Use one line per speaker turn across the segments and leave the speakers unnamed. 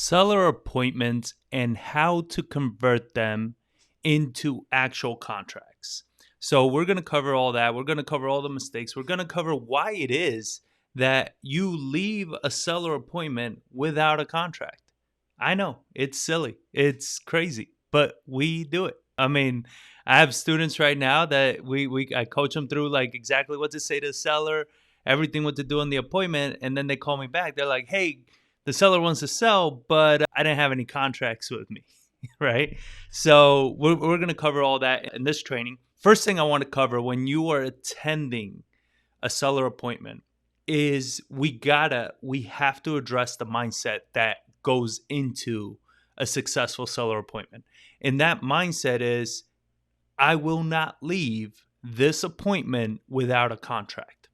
seller appointments and how to convert them into actual contracts. So we're going to cover all that. We're going to cover all the mistakes. We're going to cover why it is that you leave a seller appointment without a contract. I know it's silly. It's crazy, but we do it. I mean, I have students right now that I coach them through like exactly what to say to the seller, everything what to do in the appointment, and then they call me back. They're like, "Hey, the seller wants to sell, but I didn't have any contracts with me." Right? So we're going to cover all that in this training. First thing I want to cover when you are attending a seller appointment is we have to address the mindset that goes into a successful seller appointment. And that mindset is, I will not leave this appointment without a contract.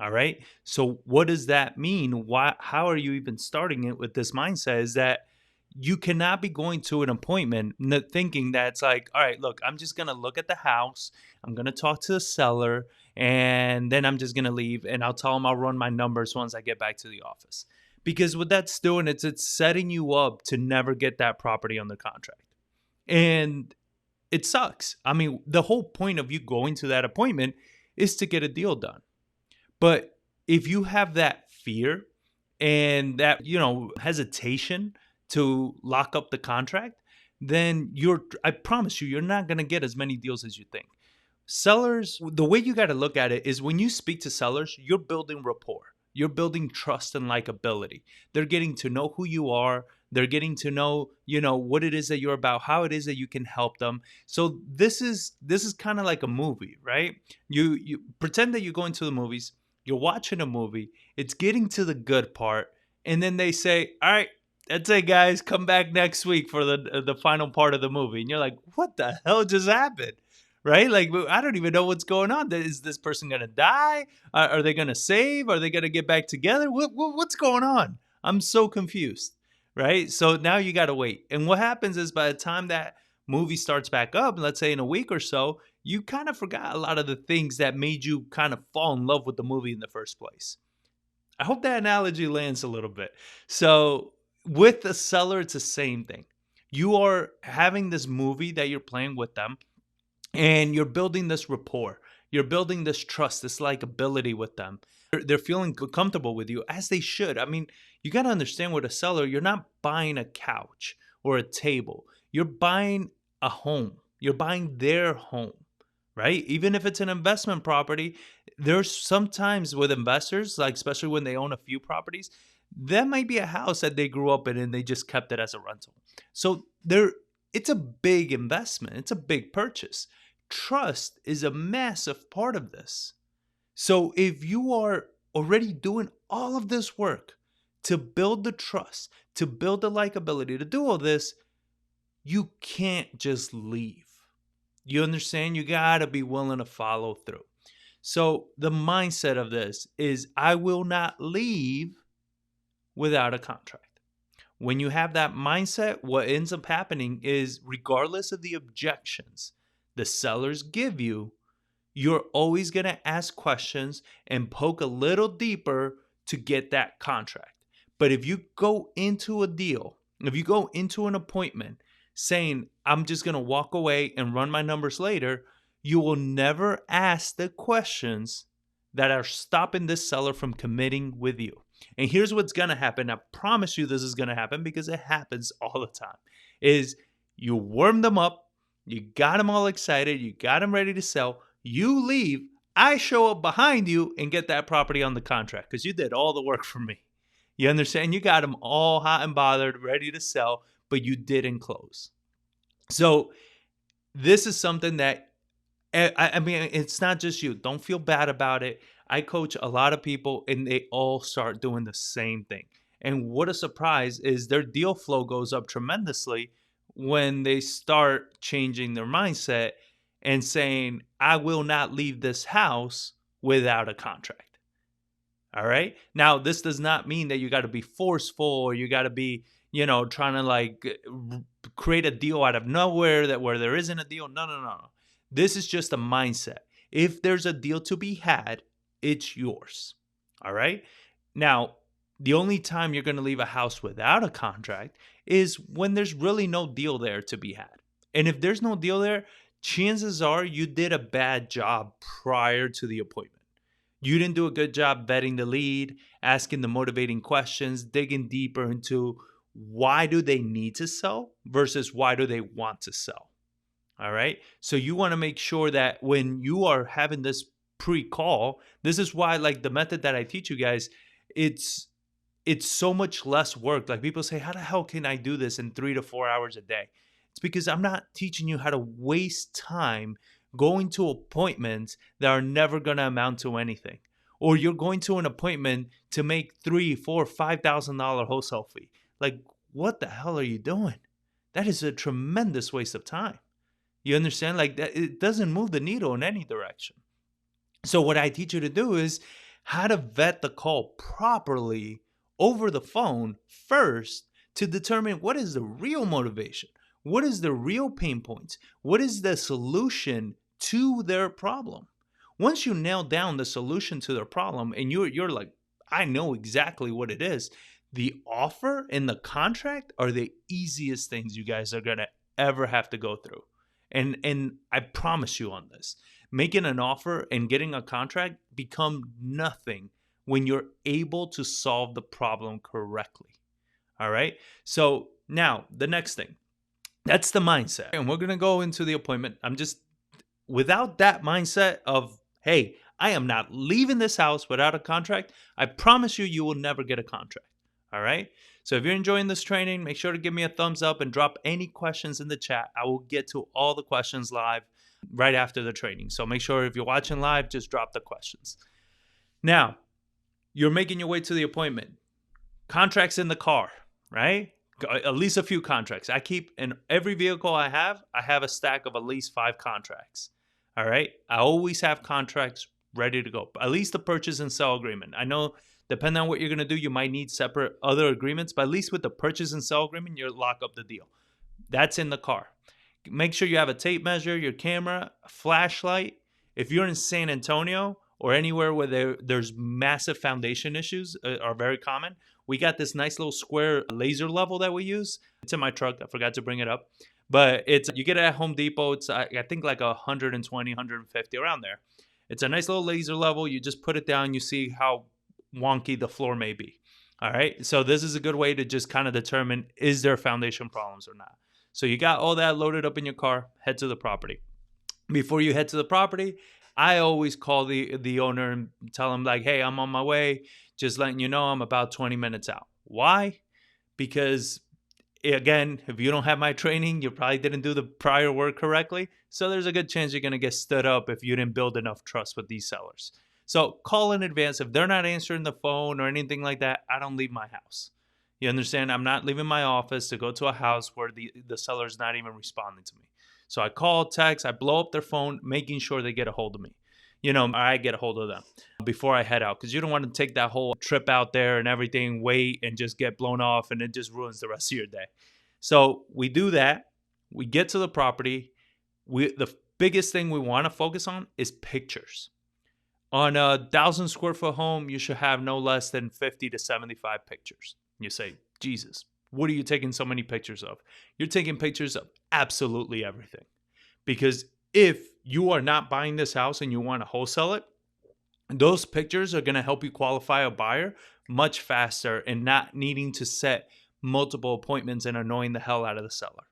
All right. So what does that mean? How are you even starting it with this mindset? Is that you cannot be going to an appointment thinking that it's like, all right, look, I'm just going to look at the house. I'm going to talk to the seller and then I'm just going to leave and I'll tell them I'll run my numbers once I get back to the office. Because what that's doing, it's setting you up to never get that property under contract. And it sucks. I mean, the whole point of you going to that appointment is to get a deal done. But if you have that fear and that, hesitation to lock up the contract, then I promise you're not going to get as many deals as you think. Sellers, the way you got to look at it is when you speak to sellers, you're building rapport. You're building trust and likability. They're getting to know who you are. They're getting to know, what it is that you're about, how it is that you can help them. So this is kind of like a movie, right? You pretend that you're going to the movies. You're watching a movie. It's getting to the good part. And then they say, all right, that's it, guys. Come back next week for the final part of the movie. And you're like, what the hell just happened? Right? Like, I don't even know what's going on. Is this person going to die? Are they going to save? Are they going to get back together? What's going on? I'm so confused. Right? So now you got to wait. And what happens is by the time that movie starts back up, let's say in a week or so, you kind of forgot a lot of the things that made you kind of fall in love with the movie in the first place. I hope that analogy lands a little bit. So with the seller, it's the same thing. You are having this movie that you're playing with them, and you're building this rapport. You're building this trust, this likability with them. They're feeling comfortable with you, as they should. I mean, you got to understand with a seller, you're not buying a couch or a table. You're buying a home. You're buying their home, right? Even if it's an investment property, there's sometimes with investors, like especially when they own a few properties, that might be a house that they grew up in and they just kept it as a rental. So it's a big investment. It's a big purchase. Trust is a massive part of this. So if you are already doing all of this work to build the trust, to build the likability, to do all this, you can't just leave. You understand? You got to be willing to follow through. So the mindset of this is, I will not leave without a contract. When you have that mindset, what ends up happening is, regardless of the objections the sellers give you, you're always going to ask questions and poke a little deeper to get that contract. But if you go into a deal, if you go into an appointment saying, I'm just going to walk away and run my numbers later, you will never ask the questions that are stopping this seller from committing with you. And here's what's going to happen. I promise you this is going to happen because it happens all the time. Is you warm them up, you got them all excited, you got them ready to sell, you leave, I show up behind you and get that property on the contract because you did all the work for me. You understand? You got them all hot and bothered, ready to sell, but you didn't close. So this is something that, I mean, it's not just you. Don't feel bad about it. I coach a lot of people and they all start doing the same thing. And what a surprise is their deal flow goes up tremendously when they start changing their mindset and saying, I will not leave this house without a contract. All right. Now, this does not mean that you got to be forceful or you got to be, trying to like create a deal out of nowhere where there isn't a deal. No. This is just a mindset. If there's a deal to be had, it's yours. All right. Now, The only time you're going to leave a house without a contract is when there's really no deal there to be had. And if there's no deal there, chances are you did a bad job prior to the appointment. You didn't do a good job vetting the lead, asking the motivating questions, digging deeper into why do they need to sell versus why do they want to sell. All right. So you want to make sure that when you are having this pre-call, this is why, like, the method that I teach you guys, it's so much less work. Like, people say, how the hell can I do this in 3 to 4 hours a day? It's because I'm not teaching you how to waste time going to appointments that are never going to amount to anything. Or you're going to an appointment to make $3, $4, $5,000 wholesale fee. Like, what the hell are you doing? That is a tremendous waste of time. You understand? Like, that, it doesn't move the needle in any direction. So what I teach you to do is how to vet the call properly over the phone first to determine what is the real motivation, what is the real pain points, what is the solution to their problem. Once you nail down the solution to their problem and you're like, I know exactly what it is, the offer and the contract are the easiest things you guys are going to ever have to go through. And I promise you on this, making an offer and getting a contract become nothing when you're able to solve the problem correctly. All right. So now the next thing, that's the mindset. And we're going to go into the appointment. I'm just, without that mindset of, hey, I am not leaving this house without a contract, I promise you, you will never get a contract. All right. So if you're enjoying this training, make sure to give me a thumbs up and drop any questions in the chat. I will get to all the questions live right after the training. So make sure if you're watching live, just drop the questions. Now, you're making your way to the appointment. Contracts in the car, right? At least a few contracts. I keep, in every vehicle I have a stack of at least 5 contracts. All right. I always have contracts ready to go. At least the purchase and sell agreement. I know, depending on what you're going to do, you might need separate other agreements, but at least with the purchase and sell agreement, you lock up the deal. That's in the car. Make sure you have a tape measure, your camera, a flashlight. If you're in San Antonio or anywhere where there's massive foundation issues are very common, we got this nice little square laser level that we use. It's in my truck. I forgot to bring it up. But you get it at Home Depot. It's, I think, like 120, 150, around there. It's a nice little laser level. You just put it down. You see how wonky the floor may be. All right. So this is a good way to just kind of determine, is there foundation problems or not? So you got all that loaded up in your car, head to the property. Before you head to the property, I always call the owner and tell him, like, hey, I'm on my way. Just letting you know I'm about 20 minutes out. Why? Because, again, if you don't have my training, you probably didn't do the prior work correctly. So there's a good chance you're going to get stood up if you didn't build enough trust with these sellers. So call in advance. If they're not answering the phone or anything like that, I don't leave my house. You understand? I'm not leaving my office to go to a house where the seller's not even responding to me. So I call, text, I blow up their phone, making sure they get a hold of me. You know, I get a hold of them before I head out, because you don't want to take that whole trip out there and everything, wait and just get blown off, and it just ruins the rest of your day. So we do that. We get to the property. The biggest thing we want to focus on is pictures. On a 1,000 square foot home, you should have no less than 50 to 75 pictures. You say, Jesus, what are you taking so many pictures of? You're taking pictures of absolutely everything. Because if you are not buying this house and you want to wholesale it, those pictures are going to help you qualify a buyer much faster and not needing to set multiple appointments and annoying the hell out of the seller.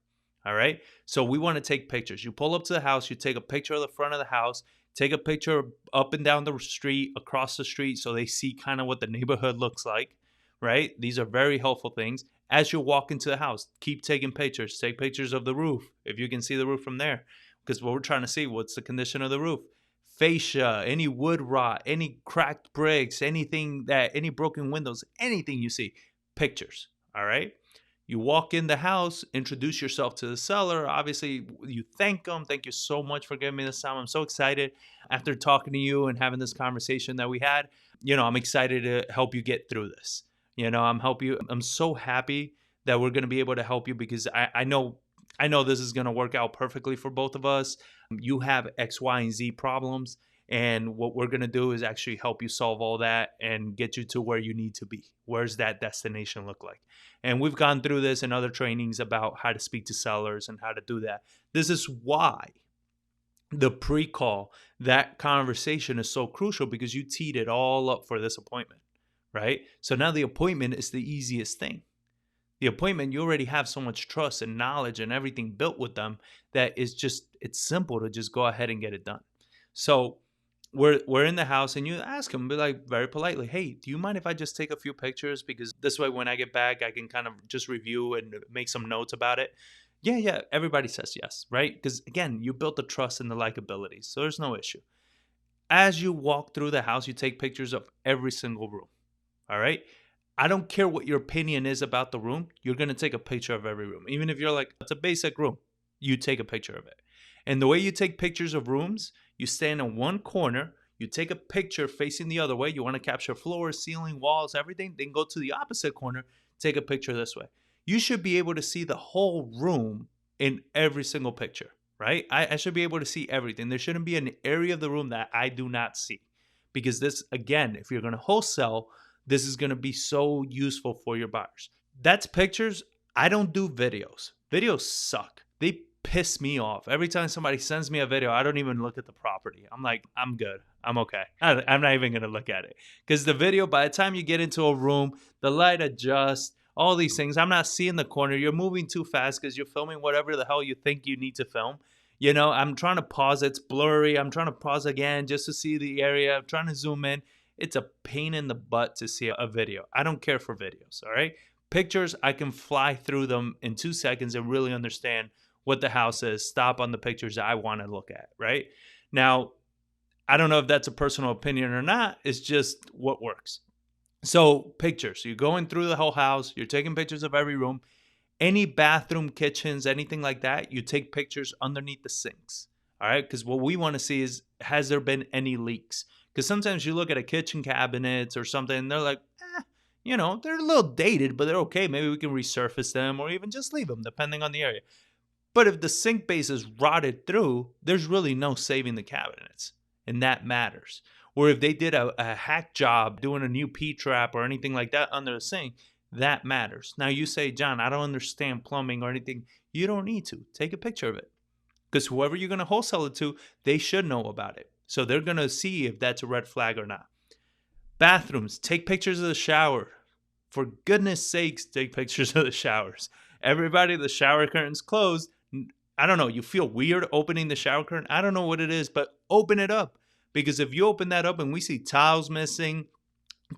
All right. So we want to take pictures. You pull up to the house, you take a picture of the front of the house, take a picture up and down the street, across the street, so they see kind of what the neighborhood looks like. Right? These are very helpful things. As you walk into the house, keep taking pictures. Take pictures of the roof, if you can see the roof from there. Because what we're trying to see, what's the condition of the roof? Fascia, any wood rot, any cracked bricks, any broken windows, anything you see, pictures. All right? You walk in the house, introduce yourself to the seller. Obviously, you thank them. Thank you so much for giving me this time. I'm so excited after talking to you and having this conversation that we had. You know, I'm excited to help you get through this. You know, I'm so happy that we're going to be able to help you, because I know this is going to work out perfectly for both of us. You have X, Y, and Z problems, And what we're going to do is actually help you solve all that and get you to where you need to be. Where's that destination look like? And we've gone through this in other trainings about how to speak to sellers and how to do that. This is why the pre-call, that conversation is so crucial, because you teed it all up for this appointment, right? So now the appointment is the easiest thing. The appointment, you already have so much trust and knowledge and everything built with them that it's simple to just go ahead and get it done. So we're in the house, and you ask them, be like, very politely, hey, do you mind if I just take a few pictures? Because this way, when I get back, I can kind of just review and make some notes about it. Yeah. Everybody says yes, right? Because again, you built the trust and the likability, so there's no issue. As you walk through the house, you take pictures of every single room. All right. I don't care what your opinion is about the room. You're going to take a picture of every room. Even if you're like, it's a basic room, you take a picture of it. And the way you take pictures of rooms, you stand in one corner, you take a picture facing the other way. You want to capture floors, ceiling, walls, everything. Then go to the opposite corner, take a picture this way. You should be able to see the whole room in every single picture, right? I should be able to see everything. There shouldn't be an area of the room that I do not see. Because this, again, if you're going to wholesale, this is going to be so useful for your buyers. That's pictures. I don't do videos. Videos suck. They piss me off. Every time somebody sends me a video, I don't even look at the property. I'm like, I'm good. I'm okay. I'm not even going to look at it. Because the video, by the time you get into a room, the light adjusts, all these things. I'm not seeing the corner. You're moving too fast because you're filming whatever the hell you think you need to film. You know, I'm trying to pause. It's blurry. I'm trying to pause again just to see the area. I'm trying to zoom in. It's a pain in the butt to see a video. I don't care for videos, all right? Pictures, I can fly through them in 2 seconds and really understand what the house is, stop on the pictures that I want to look at, right? Now, I don't know if that's a personal opinion or not. It's just what works. So pictures, you're going through the whole house. You're taking pictures of every room. Any bathroom, kitchens, anything like that, you take pictures underneath the sinks, all right? Because what we want to see is, has there been any leaks? Because sometimes you look at a kitchen cabinets or something, and they're like, you know, they're a little dated, but they're okay. Maybe we can resurface them or even just leave them, depending on the area. But if the sink base is rotted through, there's really no saving the cabinets, and that matters. Or if they did a hack job doing a new P-trap or anything like that under the sink, that matters. Now you say, John, I don't understand plumbing or anything. You don't need to. Take a picture of it. Because whoever you're going to wholesale it to, they should know about it. So they're going to see if that's a red flag or not. Bathrooms, take pictures of the shower. For goodness sakes, take pictures of the showers. Everybody, the shower curtain's closed. I don't know, you feel weird opening the shower curtain. I don't know what it is, but open it up. Because if you open that up and we see tiles missing,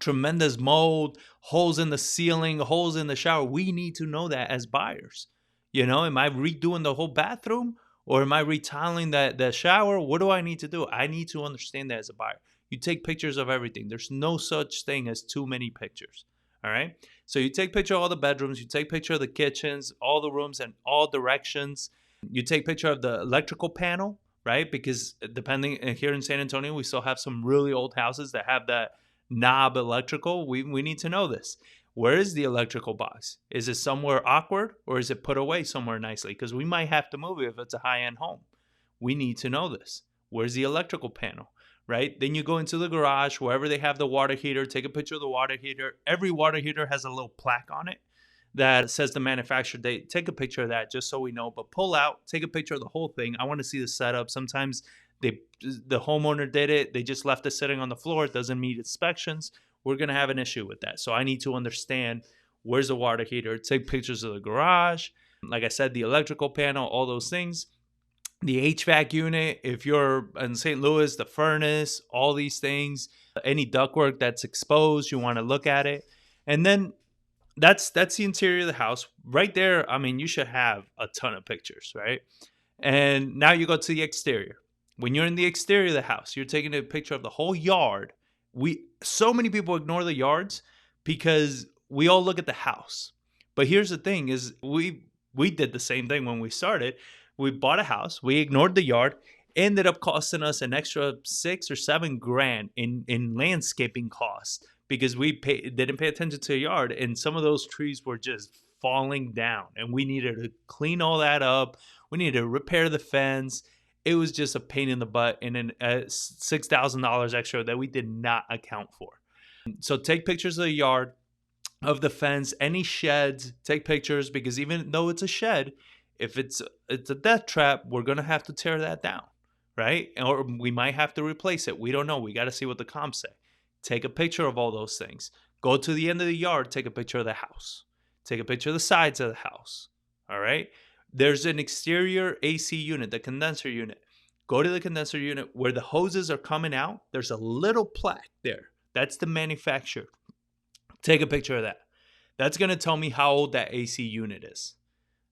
tremendous mold, holes in the ceiling, holes in the shower, we need to know that as buyers. You know, am I redoing the whole bathroom? Or am I retiling the shower? What do I need to do? I need to understand that as a buyer. You take pictures of everything. There's no such thing as too many pictures. All right. So you take picture of all the bedrooms. You take picture of the kitchens, all the rooms in all directions. You take picture of the electrical panel, right? Because depending, here in San Antonio, we still have some really old houses that have that knob electrical. We need to know this. Where is the electrical box? Is it somewhere awkward, or is it put away somewhere nicely? Because we might have to move it if it's a high-end home. We need to know this. Where's the electrical panel, right? Then you go into the garage, wherever they have the water heater, take a picture of the water heater. Every water heater has a little plaque on it that says the manufacturer date. Take a picture of that just so we know. But pull out, take a picture of the whole thing. I want to see the setup. Sometimes the homeowner did it. They just left it sitting on the floor. It doesn't meet inspections. We're going to have an issue with that. So I need to understand, where's the water heater, take pictures of the garage. Like I said, the electrical panel, all those things. The HVAC unit, if you're in St. Louis, the furnace, all these things, any ductwork that's exposed, you want to look at it. And then that's the interior of the house. Right there, I mean, you should have a ton of pictures, right? And now you go to the exterior. When you're in the exterior of the house, you're taking a picture of the whole yard. So many people ignore the yards because we all look at the house. But here's the thing is we did the same thing when we started. We bought a house, we ignored the yard, ended up costing us an extra $6 or $7 in landscaping costs because we didn't pay attention to the yard, and some of those trees were just falling down, and we needed to clean all that up. We needed to repair the fence. It was just a pain in the butt and then $6,000 extra that we did not account for. So take pictures of the yard, of the fence, any sheds, take pictures, because even though it's a shed, if it's a death trap, we're going to have to tear that down, right? Or we might have to replace it. We don't know. We got to see what the comps say. Take a picture of all those things. Go to the end of the yard, take a picture of the house. Take a picture of the sides of the house, all right? There's an exterior AC unit, the condenser unit. Go to the condenser unit where the hoses are coming out. There's a little plaque there. That's the manufacturer. Take a picture of that. That's going to tell me how old that AC unit is.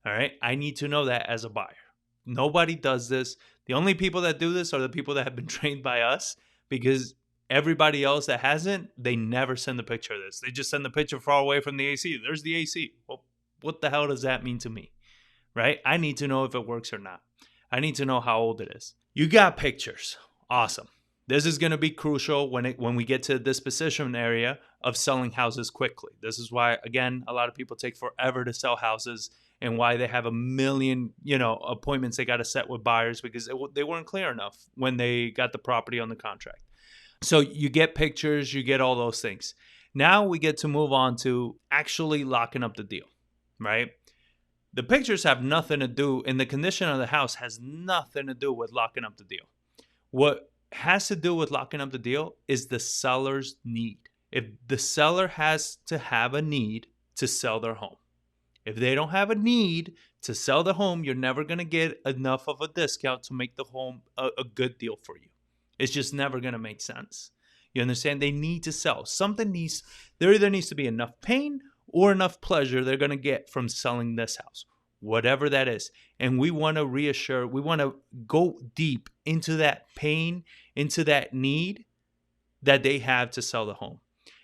All right. I need to know that as a buyer. Nobody does this. The only people that do this are the people that have been trained by us, because everybody else that hasn't, they never send a picture of this. They just send the picture far away from the AC. There's the AC. Well, what the hell does that mean to me? Right? I need to know if it works or not. I need to know how old it is. You got pictures. Awesome. This is going to be crucial when we get to the disposition area of selling houses quickly. This is why, again, a lot of people take forever to sell houses, and why they have a million, appointments they got to set with buyers, because they weren't clear enough when they got the property on the contract. So you get pictures, you get all those things. Now we get to move on to actually locking up the deal, right? The pictures have nothing to do, and the condition of the house has nothing to do with locking up the deal. What has to do with locking up the deal is the seller's need. If the seller has to have a need to sell their home. If they don't have a need to sell the home, you're never going to get enough of a discount to make the home a good deal for you. It's just never going to make sense. You understand? They need to sell. There either needs to be enough pain or enough pleasure they're going to get from selling this house, whatever that is. And we want to reassure, we want to go deep into that pain, into that need that they have to sell the home.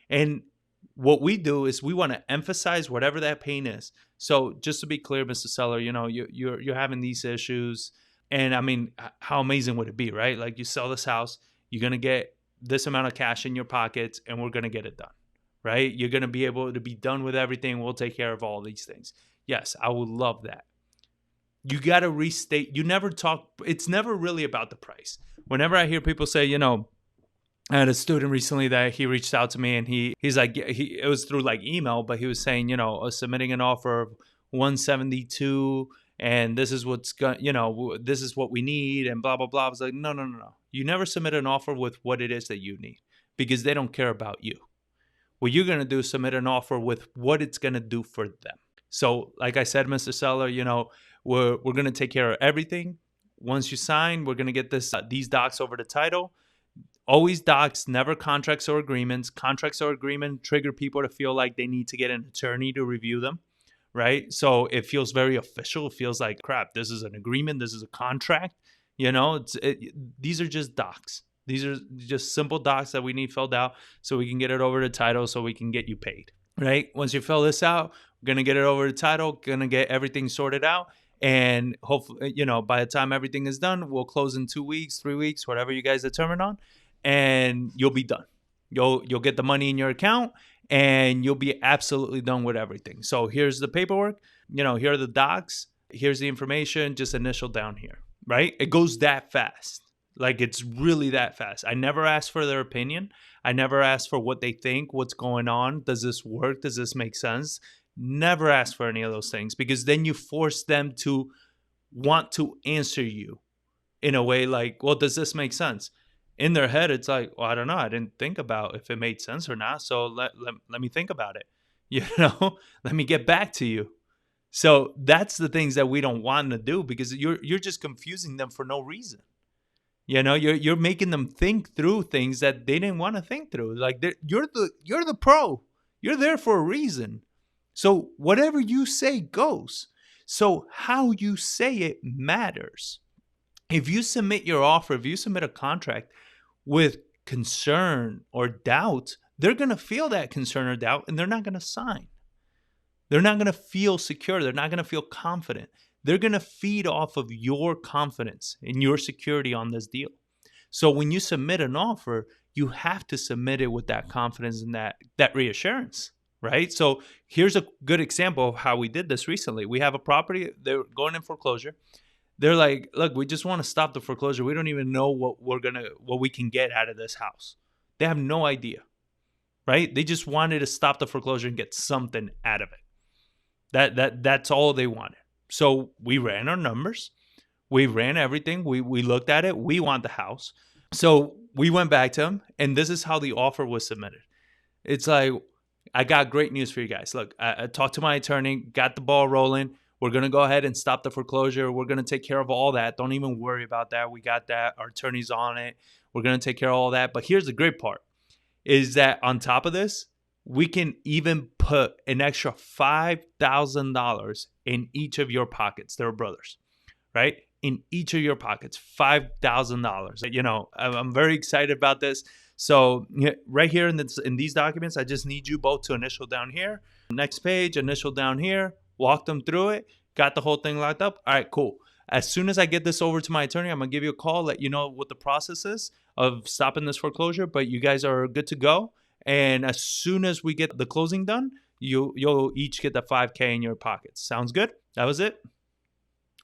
And what we do is we want to emphasize whatever that pain is. So just to be clear, Mr. Seller, you're having these issues. And I mean, how amazing would it be, right? Like, you sell this house, you're going to get this amount of cash in your pockets, and we're going to get it done, right? You're going to be able to be done with everything. We'll take care of all these things. Yes, I would love that. You got to restate. It's never really about the price. Whenever I hear people say, I had a student recently that he reached out to me, and he's like, it was through like email, but he was saying, submitting an offer of 172, and this is this is what we need, and blah, blah, blah. I was like, no. You never submit an offer with what it is that you need, because they don't care about you. What you're going to do is submit an offer with what it's going to do for them. So like I said, Mr. Seller, we're going to take care of everything. Once you sign, we're going to get these docs over to title. Always docs, never contracts or agreements. Contracts or agreement trigger people to feel like they need to get an attorney to review them, right? So it feels very official. It feels like, crap, this is an agreement. This is a contract. These are just docs. These are just simple docs that we need filled out so we can get it over to title so we can get you paid, right? Once you fill this out, we're going to get it over to title, going to get everything sorted out. And hopefully, by the time everything is done, we'll close in 2 weeks, 3 weeks, whatever you guys determine on, and you'll be done. You'll get the money in your account, and you'll be absolutely done with everything. So here's the paperwork. Here are the docs. Here's the information. Just initial down here, right? It goes that fast. Like, it's really that fast. I never ask for their opinion. I never ask for what they think, what's going on. Does this work? Does this make sense? Never ask for any of those things, because then you force them to want to answer you in a way like, well, does this make sense? In their head, it's like, well, I don't know. I didn't think about if it made sense or not. So let me think about it. Let me get back to you. So that's the things that we don't want to do, because you're just confusing them for no reason. You're making them think through things that they didn't want to think through. Like, you're the pro. You're there for a reason. So whatever you say goes. So how you say it matters. If you submit your offer, if you submit a contract with concern or doubt, they're going to feel that concern or doubt, and they're not going to sign. They're not going to feel secure. They're not going to feel confident. They're going to feed off of your confidence and your security on this deal. So when you submit an offer, you have to submit it with that confidence and that reassurance, right? So here's a good example of how we did this recently. We have a property, they're going in foreclosure. They're like, look, we just want to stop the foreclosure. We don't even know what we can get out of this house. They have no idea, right? They just wanted to stop the foreclosure and get something out of it. That's all they wanted. So we ran our numbers. We ran everything. We looked at it. We want the house. So we went back to them, and this is how the offer was submitted. It's like, I got great news for you guys. Look, I talked to my attorney, got the ball rolling. We're going to go ahead and stop the foreclosure. We're going to take care of all that. Don't even worry about that. We got that. Our attorney's on it. We're going to take care of all that. But here's the great part, is that on top of this, we can even put an extra $5,000 in each of your pockets. They're brothers, right? In each of your pockets, $5,000. You know, I'm very excited about this. So right here in these documents, I just need you both to initial down here. Next page, initial down here. Walk them through it. Got the whole thing locked up. All right, cool. As soon as I get this over to my attorney, I'm going to give you a call, let you know what the process is of stopping this foreclosure. But you guys are good to go. And as soon as we get the closing done, you'll each get the $5,000 in your pockets. Sounds good? That was it.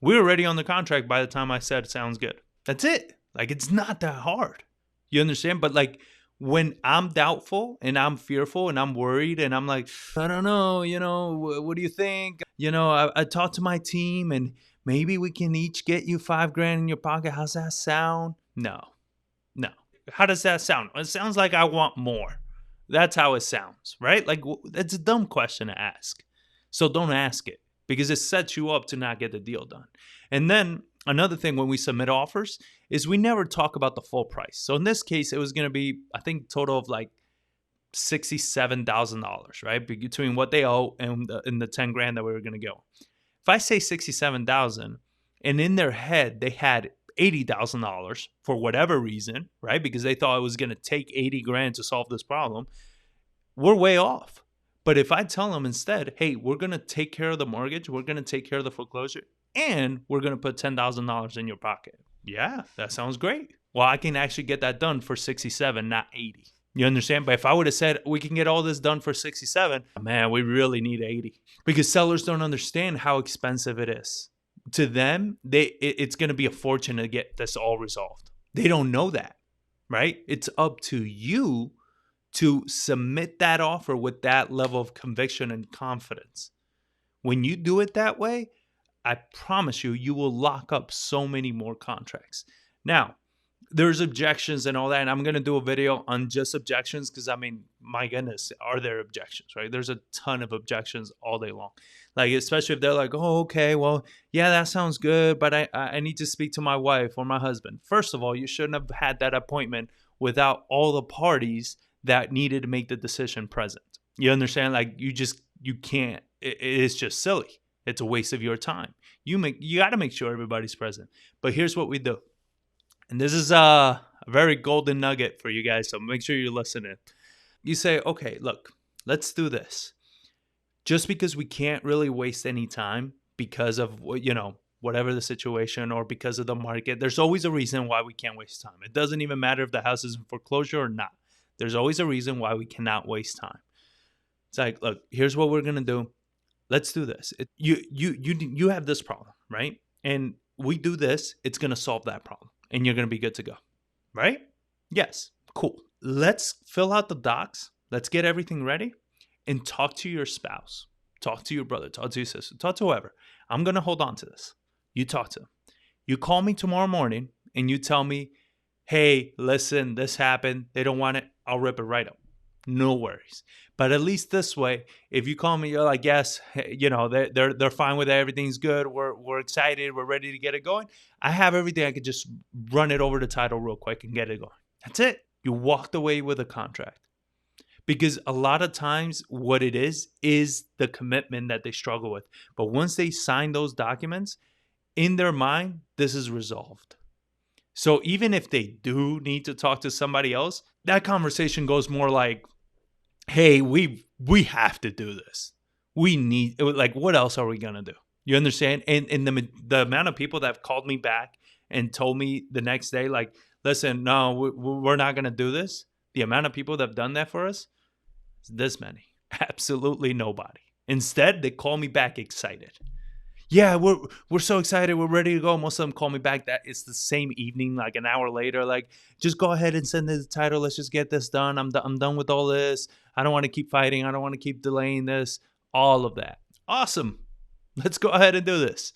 We were already on the contract by the time I said sounds good. That's it. Like, it's not that hard. You understand? But like, when I'm doubtful and I'm fearful and I'm worried and I'm like, I don't know, what do you think? I talked to my team and maybe we can each get you $5,000 in your pocket. How's that sound? No. How does that sound? It sounds like I want more. That's how it sounds, right? Like, it's a dumb question to ask. So don't ask it, because it sets you up to not get the deal done. And then another thing when we submit offers is we never talk about the full price. So in this case, it was going to be, I think, total of like $67,000, right? Between what they owe and the $10,000 that we were going to go. If I say $67,000 and in their head they had $80,000 for whatever reason, right? Because they thought it was going to take $80,000 to solve this problem, we're way off. But if I tell them instead, hey, we're going to take care of the mortgage, we're going to take care of the foreclosure, and we're going to put $10,000 in your pocket. Yeah, that sounds great. Well, I can actually get that done for 67, not 80. You understand? But if I would have said we can get all this done for 67, man, we really need 80. Because sellers don't understand how expensive it is. To them, it's going to be a fortune to get this all resolved. They don't know that, right? It's up to you to submit that offer with that level of conviction and confidence. When you do it that way, I promise you will lock up so many more contracts. Now, there's objections and all that, and I'm going to do a video on just objections because, I mean, my goodness, are there objections, right? There's a ton of objections all day long. Like, especially if they're like, oh, okay, well, yeah, that sounds good, but I need to speak to my wife or my husband. First of all, you shouldn't have had that appointment without all the parties that needed to make the decision present. You understand? Like, you can't. It's just silly. It's a waste of your time. You got to make sure everybody's present. But here's what we do. And this is a very golden nugget for you guys, so make sure you're listening. You say, okay, look, let's do this. Just because we can't really waste any time because of, whatever the situation or because of the market, there's always a reason why we can't waste time. It doesn't even matter if the house is in foreclosure or not. There's always a reason why we cannot waste time. It's like, look, here's what we're going to do. Let's do this. You have this problem, right? And we do this, it's going to solve that problem. And you're going to be good to go, right? Yes, cool. Let's fill out the docs. Let's get everything ready and talk to your spouse. Talk to your brother. Talk to your sister. Talk to whoever. I'm going to hold on to this. You talk to them. You call me tomorrow morning and you tell me, hey, listen, this happened. They don't want it. I'll rip it right up. No worries. But at least this way, if you call me, you're like, yes, they're fine with it. Everything's good. We're excited. We're ready to get it going. I have everything. I could just run it over the title real quick and get it going. That's it. You walked away with a contract. Because a lot of times what it is the commitment that they struggle with. But once they sign those documents, in their mind, this is resolved. So even if they do need to talk to somebody else, that conversation goes more like, hey, we have to do this. We need, like, what else are we going to do? You understand? And the amount of people that have called me back and told me the next day, like, listen, no, we're not going to do this. The amount of people that have done that for us is this many. Absolutely nobody. Instead, they call me back excited. yeah, we're so excited, we're ready to go. Most of them call me back that it's the same evening, like an hour later, like, just go ahead and send the title. Let's just get this done. I'm done with all this. I don't want to keep fighting. I don't want to keep delaying this. All of that. Awesome. Let's go ahead and do this.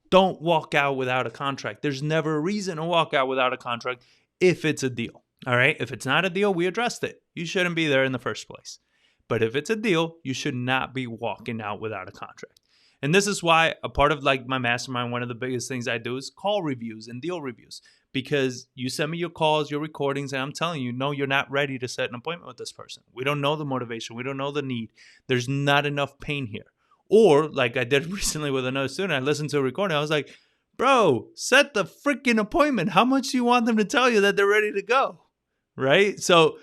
Don't walk out without a contract. There's never a reason to walk out without a contract if it's a deal. All right. If it's not a deal, we addressed it. You shouldn't be there in the first place. But if it's a deal, you should not be walking out without a contract. And this is why a part of like my mastermind, one of the biggest things I do is call reviews and deal reviews, because you send me your calls, your recordings, and I'm telling you, no, you're not ready to set an appointment with this person. We don't know the motivation. We don't know the need. There's not enough pain here. Or like I did recently with another student, I listened to a recording. I was like, bro, set the freaking appointment. How much do you want them to tell you that they're ready to go? Right? So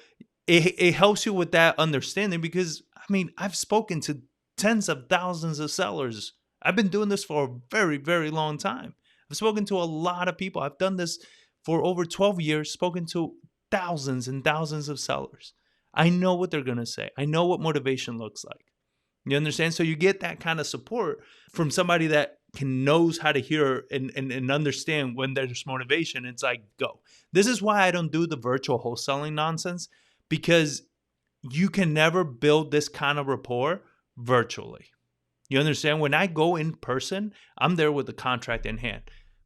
it helps you with that understanding, because I mean, I've spoken to tens of thousands of sellers. I've been doing this for a very, very long time. I've spoken to a lot of people. I've done this for over 12 years, spoken to thousands and thousands of sellers. I know what they're going to say. I know what motivation looks like. You understand? So you get that kind of support from somebody that knows how to hear and understand when there's motivation. It's like, go. This is why I don't do the virtual wholesaling nonsense, because you can never build this kind of rapport virtually. You understand? When I go in person, I'm there with the contract in hand.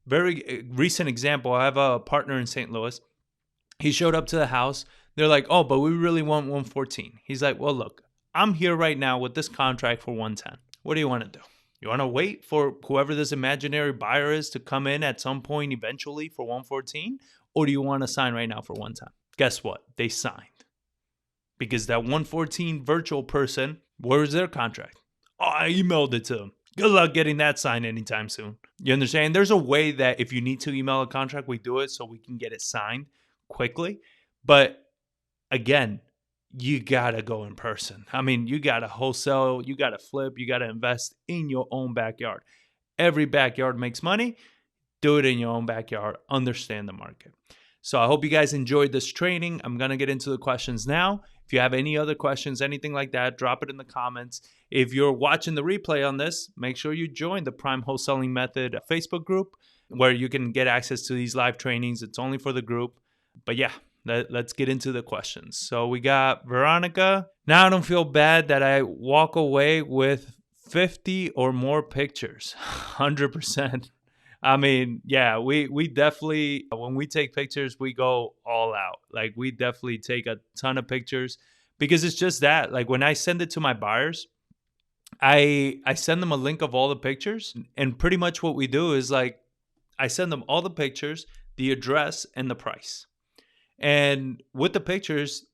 Very recent example, I have a partner in St. Louis. He showed up to the house. They're like, oh, but we really want 114. He's like, well, look, I'm here right now with this contract for 110. What do you want to do? You want to wait for whoever this imaginary buyer is to come in at some point eventually for 114? Or do you want to sign right now for 110? Guess what? They signed. Because that 114 virtual person, where's their contract? Oh, I emailed it to them. Good luck getting that signed anytime soon. You understand? There's a way that if you need to email a contract, we do it so we can get it signed quickly. But again, you got to go in person. I mean, you got to wholesale, you got to flip, you got to invest in your own backyard. Every backyard makes money. Do it in your own backyard. Understand the market. So I hope you guys enjoyed this training. I'm going to get into the questions now. If you have any other questions, anything like that, drop it in the comments. If you're watching the replay on this, make sure you join the Prime Wholesaling Method Facebook group, where you can get access to these live trainings. It's only for the group. But yeah, let's get into the questions. So we got Veronica. Now I don't feel bad that I walk away with 50 or more pictures. 100%. I mean, yeah, we definitely, when we take pictures, we go all out. Like, we definitely take a ton of pictures, because it's just that. Like, when I send it to my buyers, I send them a link of all the pictures. And pretty much what we do is, like, I send them all the pictures, the address, and the price. And with the pictures,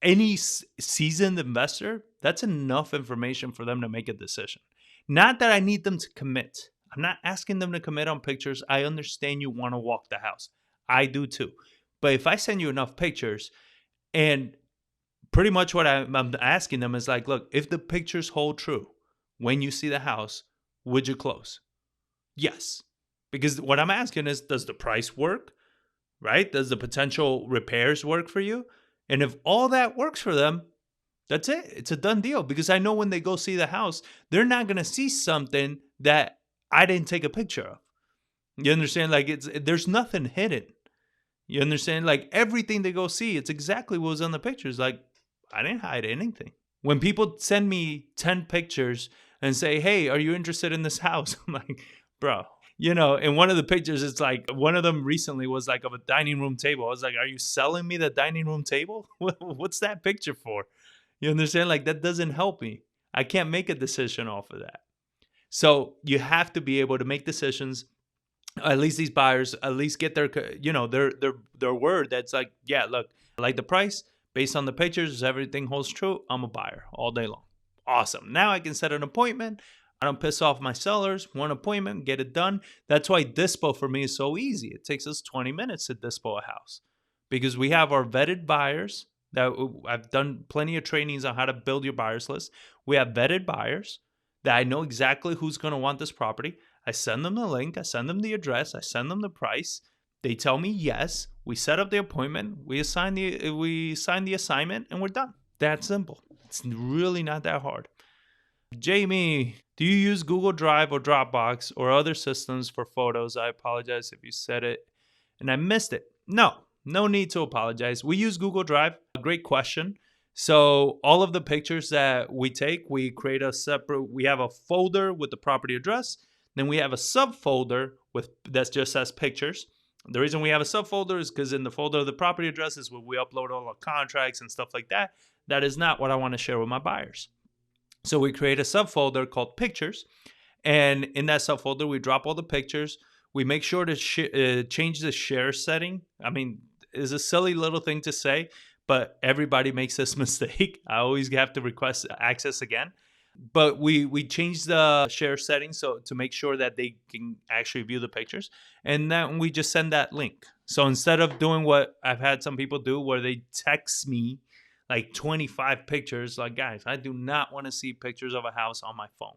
any seasoned investor, that's enough information for them to make a decision. Not that I need them to commit. I'm not asking them to commit on pictures. I understand you want to walk the house. I do too. But if I send you enough pictures, and pretty much what I'm asking them is like, look, if the pictures hold true, when you see the house, would you close? Yes. Because what I'm asking is, does the price work? Right? Does the potential repairs work for you? And if all that works for them, that's it. It's a done deal. Because I know when they go see the house, they're not going to see something that I didn't take a picture of. You understand? Like, there's nothing hidden. You understand? Like, everything they go see, it's exactly what was on the pictures. Like, I didn't hide anything. When people send me 10 pictures and say, hey, are you interested in this house? I'm like, bro, you know, and one of the pictures, it's like, one of them recently was like of a dining room table. I was like, are you selling me the dining room table? What's that picture for? You understand? Like, that doesn't help me. I can't make a decision off of that. So you have to be able to make decisions. At least these buyers, at least get their, you know, their word. That's like, yeah, look, I like the price based on the pictures. Everything holds true. I'm a buyer all day long. Awesome. Now I can set an appointment. I don't piss off my sellers. One appointment, get it done. That's why dispo for me is so easy. It takes us 20 minutes to dispo a house, because we have our vetted buyers. That I've done plenty of trainings on how to build your buyers list. We have vetted buyers that I know exactly who's going to want this property. I send them the link. I send them the address. I send them the price. They tell me yes. We set up the appointment. We sign the assignment, and we're done. That simple. It's really not that hard. Jamie, Do you use Google Drive or Dropbox or other systems for photos? I apologize if you said it and I missed it. No need to apologize. We use Google Drive. A great question. So all of the pictures that we take, we create we have a folder with the property address. Then we have a subfolder that just says pictures. The reason we have a subfolder is because in the folder of the property address is where we upload all our contracts and stuff like that. That is not what I want to share with my buyers. So we create a subfolder called pictures. And in that subfolder, we drop all the pictures. We make sure to change the share setting. I mean, it's a silly little thing to say, but everybody makes this mistake. I always have to request access again. But we change the share settings so to make sure that they can actually view the pictures. And then we just send that link. So instead of doing what I've had some people do where they text me like 25 pictures, like, guys, I do not want to see pictures of a house on my phone.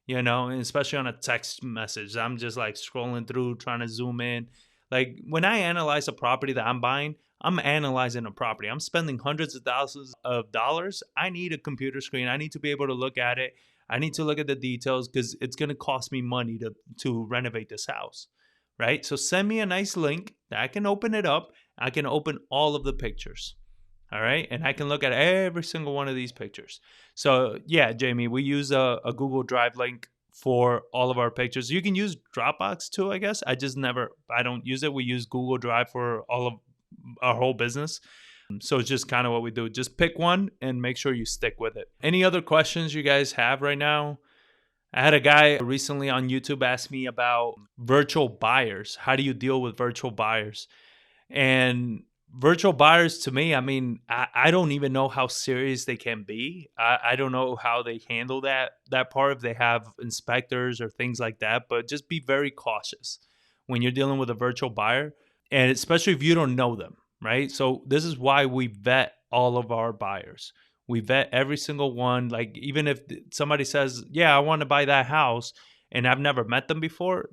And especially on a text message. I'm just like scrolling through, trying to zoom in. Like when I analyze a property that I'm buying, I'm analyzing a property. I'm spending hundreds of thousands of dollars. I need a computer screen. I need to be able to look at it. I need to look at the details because it's going to cost me money to renovate this house, right? So send me a nice link that I can open it up. I can open all of the pictures, all right? And I can look at every single one of these pictures. So yeah, Jamie, we use a Google Drive link for all of our pictures. You can use Dropbox too, I guess. I don't use it. We use Google Drive for all of our whole business. So it's just kind of what we do. Just pick one and make sure you stick with it. Any other questions you guys have right now? I had a guy recently on YouTube ask me about virtual buyers. How do you deal with virtual buyers? And virtual buyers, to me, I mean, I don't even know how serious they can be. I don't know how they handle that part, if they have inspectors or things like that. But just be very cautious when you're dealing with a virtual buyer. And especially if you don't know them, right? So this is why we vet all of our buyers. We vet every single one. Like even if somebody says, yeah, I want to buy that house and I've never met them before,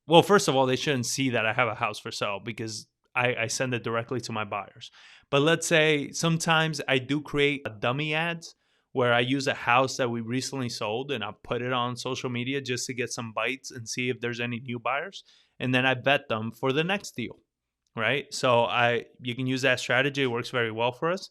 well, first of all, they shouldn't see that I have a house for sale because I send it directly to my buyers. But let's say sometimes I do create dummy ads where I use a house that we recently sold and I put it on social media just to get some bites and see if there's any new buyers. And then I vet them for the next deal. Right? So you can use that strategy. It works very well for us.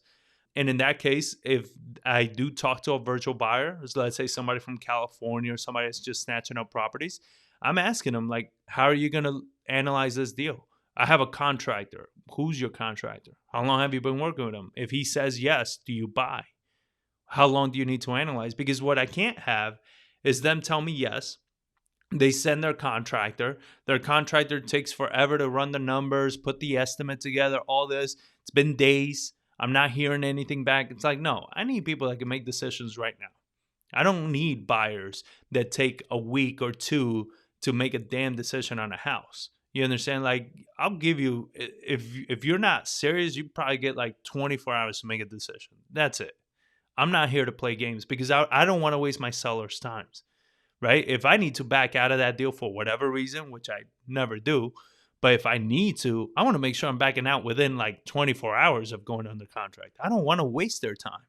And in that case, if I do talk to a virtual buyer, so let's say somebody from California or somebody that's just snatching up properties, I'm asking them like, how are you going to analyze this deal? I have a contractor. Who's your contractor? How long have you been working with him? If he says yes, do you buy? How long do you need to analyze? Because what I can't have is them tell me yes. They send their contractor. Their contractor takes forever to run the numbers, put the estimate together, all this. It's been days. I'm not hearing anything back. It's like, no, I need people that can make decisions right now. I don't need buyers that take a week or two to make a damn decision on a house. You understand? Like, I'll give you, if you're not serious, you probably get like 24 hours to make a decision. That's it. I'm not here to play games because I don't want to waste my seller's times. Right? If I need to back out of that deal for whatever reason, which I never do, but if I need to, I want to make sure I'm backing out within like 24 hours of going under contract. I don't want to waste their time.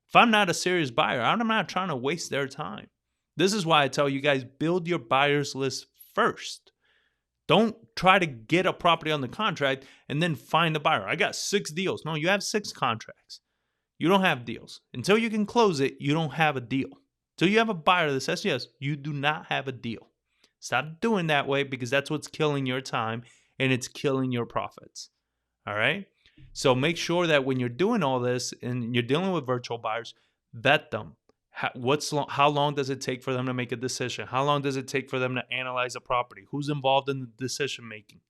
If I'm not a serious buyer, I'm not trying to waste their time. This is why I tell you guys, build your buyers list first. Don't try to get a property on the contract and then find a buyer. I got 6 deals. No, you have 6 contracts. You don't have deals. Until you can close it, you don't have a deal. So you have a buyer that says yes, you do not have a deal. Stop doing that way because that's what's killing your time and it's killing your profits. All right? So make sure that when you're doing all this and you're dealing with virtual buyers, vet them. How long does it take for them to make a decision? How long does it take for them to analyze a property? Who's involved in the decision making?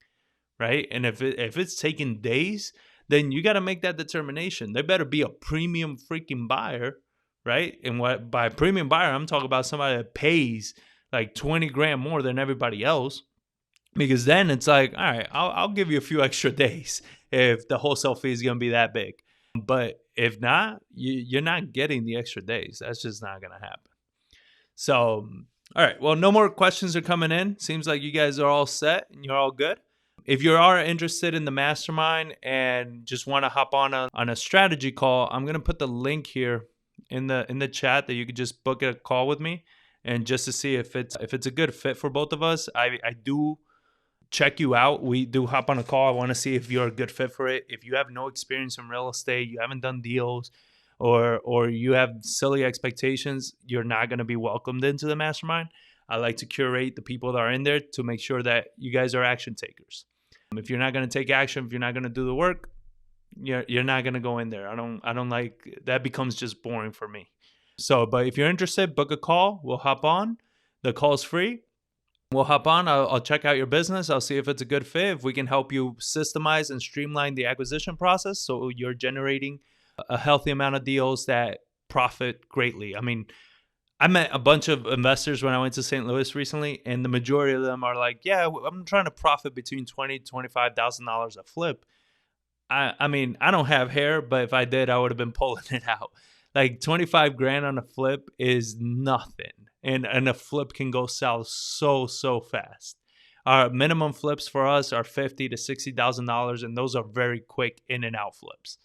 Right? And if it's taking days, then you got to make that determination. They better be a premium freaking buyer. Right? And by premium buyer, I'm talking about somebody that pays like 20 grand more than everybody else. Because then it's like, all right, I'll give you a few extra days if the wholesale fee is going to be that big. But if not, you're not getting the extra days. That's just not going to happen. So, all right. Well, no more questions are coming in. Seems like you guys are all set and you're all good. If you are interested in the mastermind and just want to hop on a strategy call, I'm going to put the link here in the chat that you could just book a call with me and just to see if it's a good fit for both of us. I do check you out. We do hop on a call. I want to see if you're a good fit for it. If you have no experience in real estate, you haven't done deals, or you have silly expectations, you're not going to be welcomed into the mastermind. I like to curate the people that are in there to make sure that you guys are action takers. If you're not going to take action, if you're not going to do the work, you're not going to go in there. I don't like that. Becomes just boring for me. So, but if you're interested, book a call. We'll hop on. The call's free. We'll hop on. I'll check out your business. I'll see if it's a good fit. If we can help you systemize and streamline the acquisition process so you're generating a healthy amount of deals that profit greatly. I mean, I met a bunch of investors when I went to St. Louis recently, and the majority of them are like, yeah, I'm trying to profit between $20,000 to $25,000 a flip. I mean, I don't have hair, but if I did, I would have been pulling it out. Like 25 grand on a flip is nothing. And a flip can go south so fast. Our minimum flips for us are $50,000 to $60,000, and those are very quick in and out flips.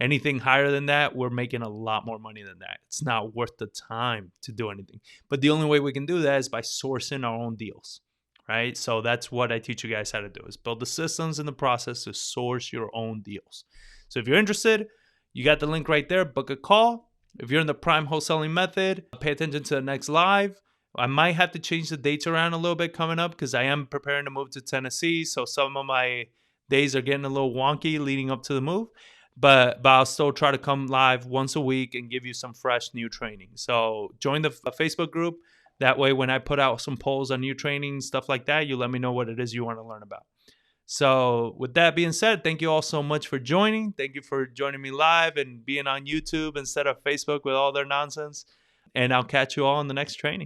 Anything higher than that, we're making a lot more money than that. It's not worth the time to do anything. But the only way we can do that is by sourcing our own deals, right? So that's what I teach you guys how to do, is build the systems and the process to source your own deals. So if you're interested, you got the link right there. Book a call. If you're in the prime wholesaling method, pay attention to the next live. I might have to change the dates around a little bit coming up because I am preparing to move to Tennessee. So some of my days are getting a little wonky leading up to the move. But I'll still try to come live once a week and give you some fresh new training. So join the Facebook group. That way, when I put out some polls on new training, stuff like that, you let me know what it is you want to learn about. So with that being said, thank you all so much for joining. Thank you for joining me live and being on YouTube instead of Facebook with all their nonsense. And I'll catch you all in the next training.